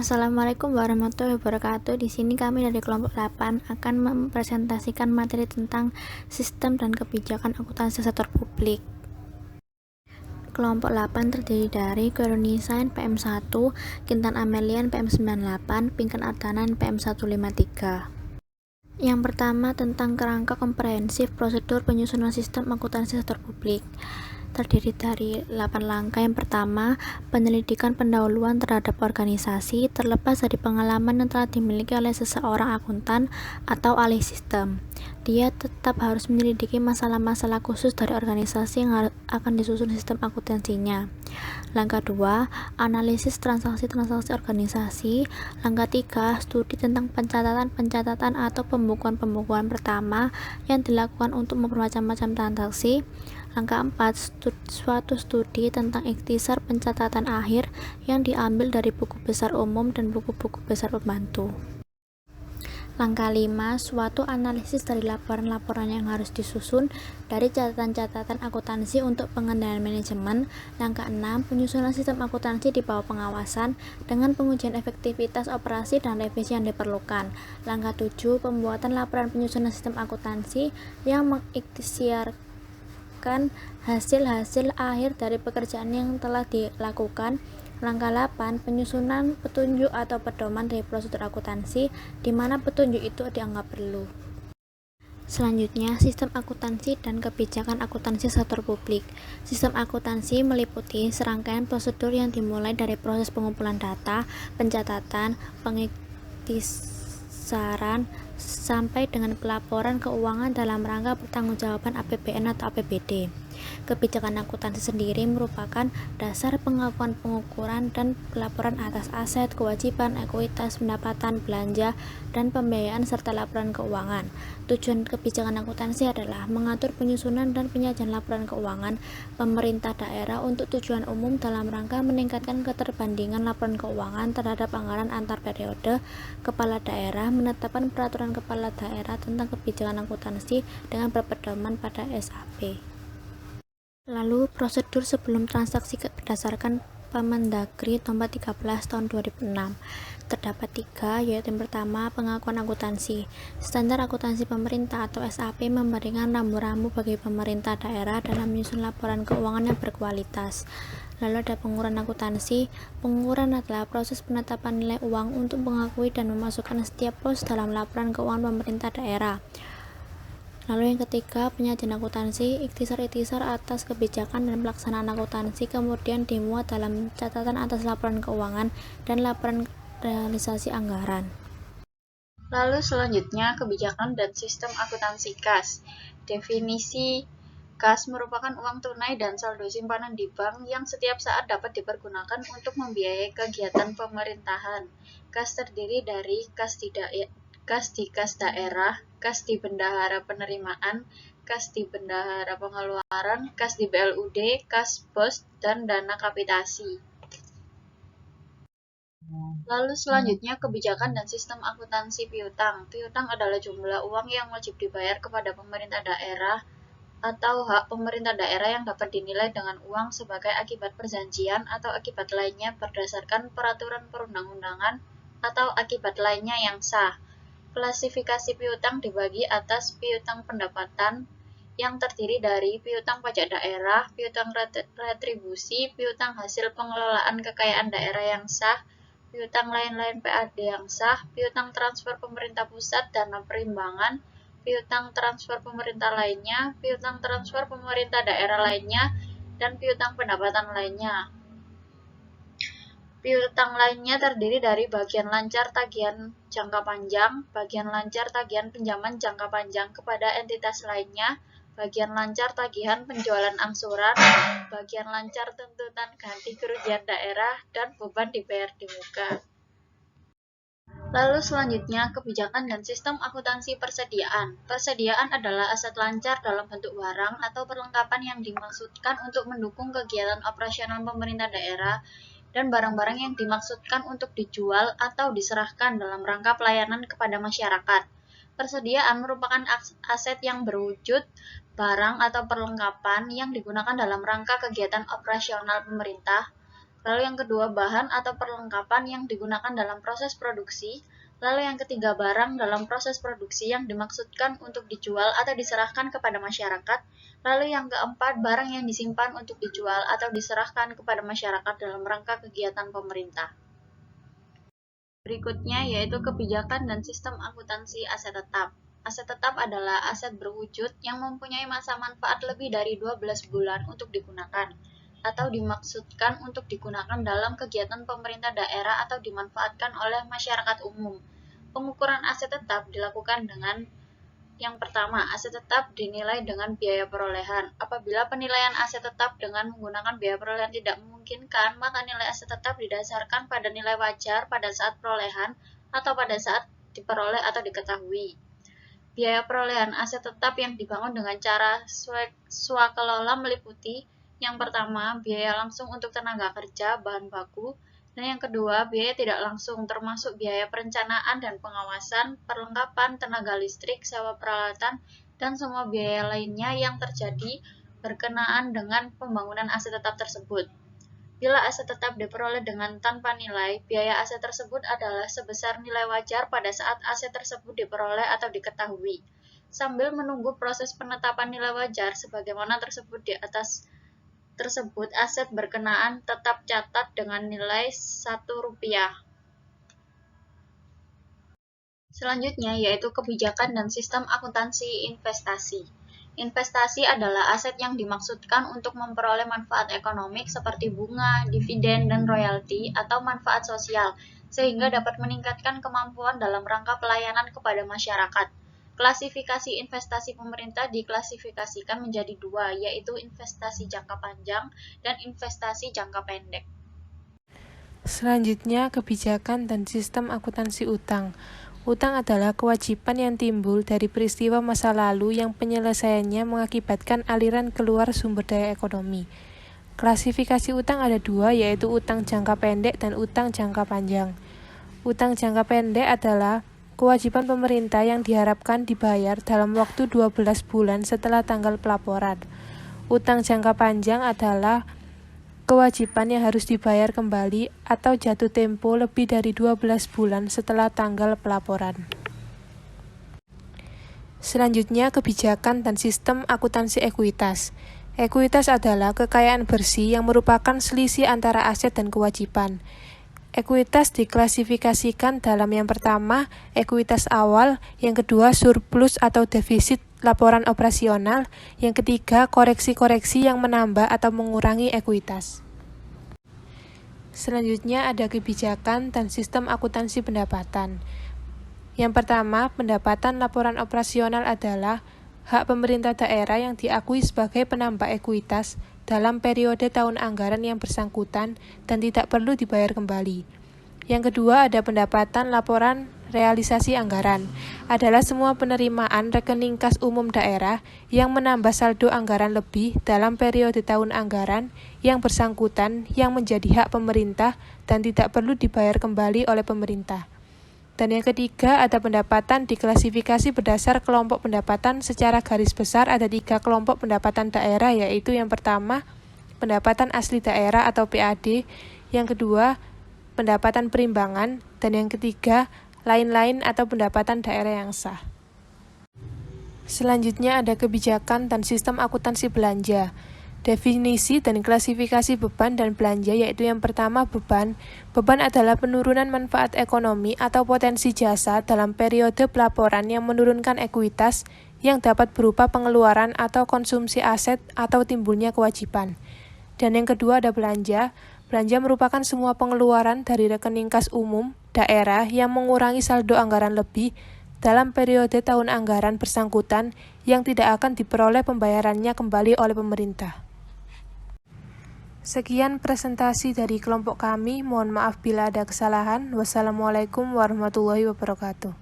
Assalamualaikum warahmatullahi wabarakatuh. Di sini kami dari kelompok 8 akan mempresentasikan materi tentang sistem dan kebijakan akuntansi sektor publik. Kelompok 8 terdiri dari Kurnia Sain PM1, Kintan Amelian PM98, Pinkan Ardanan PM153. Yang pertama tentang kerangka komprehensif prosedur penyusunan sistem akuntansi sektor publik. Terdiri dari 8 langkah. Yang pertama, penyelidikan pendahuluan terhadap organisasi terlepas dari pengalaman yang telah dimiliki oleh seseorang akuntan atau ahli sistem. Dia tetap harus menyelidiki masalah-masalah khusus dari organisasi yang akan disusun sistem akuntansinya. Langkah 2, analisis transaksi-transaksi organisasi. Langkah 3, studi tentang pencatatan atau pembukuan pertama yang dilakukan untuk mempermacam-macam transaksi. Langkah 4, suatu studi tentang ikhtisar pencatatan akhir yang diambil dari buku besar umum dan buku-buku besar pembantu. Langkah 5, suatu analisis dari laporan-laporan yang harus disusun dari catatan-catatan akuntansi untuk pengendalian manajemen. Langkah 6, penyusunan sistem akuntansi di bawah pengawasan dengan pengujian efektivitas operasi dan revisi yang diperlukan. Langkah 7, pembuatan laporan penyusunan sistem akuntansi yang mengikhtiarkan hasil-hasil akhir dari pekerjaan yang telah dilakukan. Langkah 8, penyusunan petunjuk atau pedoman dari prosedur akuntansi di mana petunjuk itu dianggap perlu. Selanjutnya, sistem akuntansi dan kebijakan akuntansi sektor publik. Sistem akuntansi meliputi serangkaian prosedur yang dimulai dari proses pengumpulan data, pencatatan, pengikhtisaran, sampai dengan pelaporan keuangan dalam rangka pertanggungjawaban APBN atau APBD. Kebijakan akuntansi sendiri merupakan dasar pengakuan pengukuran dan pelaporan atas aset, kewajiban, ekuitas, pendapatan, belanja, dan pembiayaan serta laporan keuangan. Tujuan kebijakan akuntansi adalah mengatur penyusunan dan penyajian laporan keuangan pemerintah daerah untuk tujuan umum dalam rangka meningkatkan keterbandingan laporan keuangan terhadap anggaran antar periode kepala daerah, menetapkan peraturan kepala daerah tentang kebijakan akuntansi dengan berpedoman pada SAP. Lalu, prosedur sebelum transaksi berdasarkan Permendagri Nomor 13 Tahun 2006. Terdapat 3, yaitu yang pertama, pengakuan akuntansi. Standar akuntansi pemerintah atau SAP memberikan rambu-rambu bagi pemerintah daerah dalam menyusun laporan keuangan yang berkualitas. Lalu ada pengukuran akuntansi. Pengukuran adalah proses penetapan nilai uang untuk mengakui dan memasukkan setiap pos dalam laporan keuangan pemerintah daerah. Lalu yang ketiga, penyajian akuntansi. Ikhtisar-ikhtisar atas kebijakan dan pelaksanaan akuntansi kemudian dimuat dalam catatan atas laporan keuangan dan laporan realisasi anggaran. Lalu selanjutnya, kebijakan dan sistem akuntansi kas. Definisi kas merupakan uang tunai dan saldo simpanan di bank yang setiap saat dapat dipergunakan untuk membiayai kegiatan pemerintahan. Kas terdiri dari kas di kas daerah, kas di bendahara penerimaan, kas di bendahara pengeluaran, kas di BLUD, kas pos, dan dana kapitasi. Lalu selanjutnya, kebijakan dan sistem akuntansi piutang. Piutang adalah jumlah uang yang wajib dibayar kepada pemerintah daerah atau hak pemerintah daerah yang dapat dinilai dengan uang sebagai akibat perjanjian atau akibat lainnya berdasarkan peraturan perundang-undangan atau akibat lainnya yang sah. Klasifikasi piutang dibagi atas piutang pendapatan yang terdiri dari piutang pajak daerah, piutang retribusi, piutang hasil pengelolaan kekayaan daerah yang sah, piutang lain-lain PAD yang sah, piutang transfer pemerintah pusat dana perimbangan, piutang transfer pemerintah lainnya, piutang transfer pemerintah daerah lainnya, dan piutang pendapatan lainnya. Piutang lainnya terdiri dari bagian lancar tagihan jangka panjang, bagian lancar tagihan pinjaman jangka panjang kepada entitas lainnya, bagian lancar tagihan penjualan angsuran, bagian lancar tuntutan ganti kerugian daerah, dan beban dibayar di muka. Lalu selanjutnya, kebijakan dan sistem akuntansi persediaan. Persediaan adalah aset lancar dalam bentuk barang atau perlengkapan yang dimaksudkan untuk mendukung kegiatan operasional pemerintah daerah dan barang-barang yang dimaksudkan untuk dijual atau diserahkan dalam rangka pelayanan kepada masyarakat. Persediaan merupakan aset yang berwujud barang atau perlengkapan yang digunakan dalam rangka kegiatan operasional pemerintah, Lalu yang kedua, bahan atau perlengkapan yang digunakan dalam proses produksi. Lalu yang ketiga, barang dalam proses produksi yang dimaksudkan untuk dijual atau diserahkan kepada masyarakat. Lalu yang keempat, barang yang disimpan untuk dijual atau diserahkan kepada masyarakat dalam rangka kegiatan pemerintah. Berikutnya yaitu kebijakan dan sistem akuntansi aset tetap. Aset tetap adalah aset berwujud yang mempunyai masa manfaat lebih dari 12 bulan untuk digunakan, atau dimaksudkan untuk digunakan dalam kegiatan pemerintah daerah atau dimanfaatkan oleh masyarakat umum. Pengukuran aset tetap dilakukan dengan yang pertama, aset tetap dinilai dengan biaya perolehan. Apabila penilaian aset tetap dengan menggunakan biaya perolehan tidak memungkinkan, maka nilai aset tetap didasarkan pada nilai wajar pada saat perolehan atau pada saat diperoleh atau diketahui. Biaya perolehan aset tetap yang dibangun dengan cara swakelola meliputi yang pertama, biaya langsung untuk tenaga kerja, bahan baku, dan yang kedua, biaya tidak langsung termasuk biaya perencanaan dan pengawasan, perlengkapan, tenaga listrik, sewa peralatan, dan semua biaya lainnya yang terjadi berkenaan dengan pembangunan aset tetap tersebut. Bila aset tetap diperoleh dengan tanpa nilai, biaya aset tersebut adalah sebesar nilai wajar pada saat aset tersebut diperoleh atau diketahui. Sambil menunggu proses penetapan nilai wajar sebagaimana tersebut di atas tersebut, aset berkenaan tetap catat dengan nilai Rp1. Selanjutnya yaitu kebijakan dan sistem akuntansi investasi. Investasi adalah aset yang dimaksudkan untuk memperoleh manfaat ekonomik seperti bunga, dividen, dan royalti atau manfaat sosial, sehingga dapat meningkatkan kemampuan dalam rangka pelayanan kepada masyarakat. Klasifikasi investasi pemerintah diklasifikasikan menjadi dua, yaitu investasi jangka panjang dan investasi jangka pendek. Selanjutnya, kebijakan dan sistem akuntansi utang. Utang adalah kewajiban yang timbul dari peristiwa masa lalu yang penyelesaiannya mengakibatkan aliran keluar sumber daya ekonomi. Klasifikasi utang ada dua, yaitu utang jangka pendek dan utang jangka panjang. Utang jangka pendek adalah kewajiban pemerintah yang diharapkan dibayar dalam waktu 12 bulan setelah tanggal pelaporan. Utang jangka panjang adalah kewajiban yang harus dibayar kembali atau jatuh tempo lebih dari 12 bulan setelah tanggal pelaporan. Selanjutnya, kebijakan dan sistem akuntansi ekuitas. Ekuitas adalah kekayaan bersih yang merupakan selisih antara aset dan kewajiban. Ekuitas diklasifikasikan dalam yang pertama, ekuitas awal, yang kedua, surplus atau defisit laporan operasional, yang ketiga, koreksi-koreksi yang menambah atau mengurangi ekuitas. Selanjutnya ada kebijakan dan sistem akuntansi pendapatan. Yang pertama, pendapatan laporan operasional adalah hak pemerintah daerah yang diakui sebagai penambah ekuitas dalam periode tahun anggaran yang bersangkutan dan tidak perlu dibayar kembali. Yang kedua, ada pendapatan laporan realisasi anggaran, adalah semua penerimaan rekening kas umum daerah yang menambah saldo anggaran lebih dalam periode tahun anggaran yang bersangkutan yang menjadi hak pemerintah dan tidak perlu dibayar kembali oleh pemerintah. Dan yang ketiga, ada pendapatan diklasifikasi berdasar kelompok pendapatan. Secara garis besar ada 3 kelompok pendapatan daerah, yaitu yang pertama, pendapatan asli daerah atau PAD, yang kedua, pendapatan perimbangan, dan yang ketiga, lain-lain atau pendapatan daerah yang sah. Selanjutnya ada kebijakan dan sistem akuntansi belanja. Definisi dan klasifikasi beban dan belanja, yaitu yang pertama, beban. Beban adalah penurunan manfaat ekonomi atau potensi jasa dalam periode pelaporan yang menurunkan ekuitas yang dapat berupa pengeluaran atau konsumsi aset atau timbulnya kewajiban. Dan yang kedua ada belanja. Belanja merupakan semua pengeluaran dari rekening kas umum daerah yang mengurangi saldo anggaran lebih dalam periode tahun anggaran bersangkutan yang tidak akan diperoleh pembayarannya kembali oleh pemerintah. Sekian presentasi dari kelompok kami. Mohon maaf bila ada kesalahan. Wassalamualaikum warahmatullahi wabarakatuh.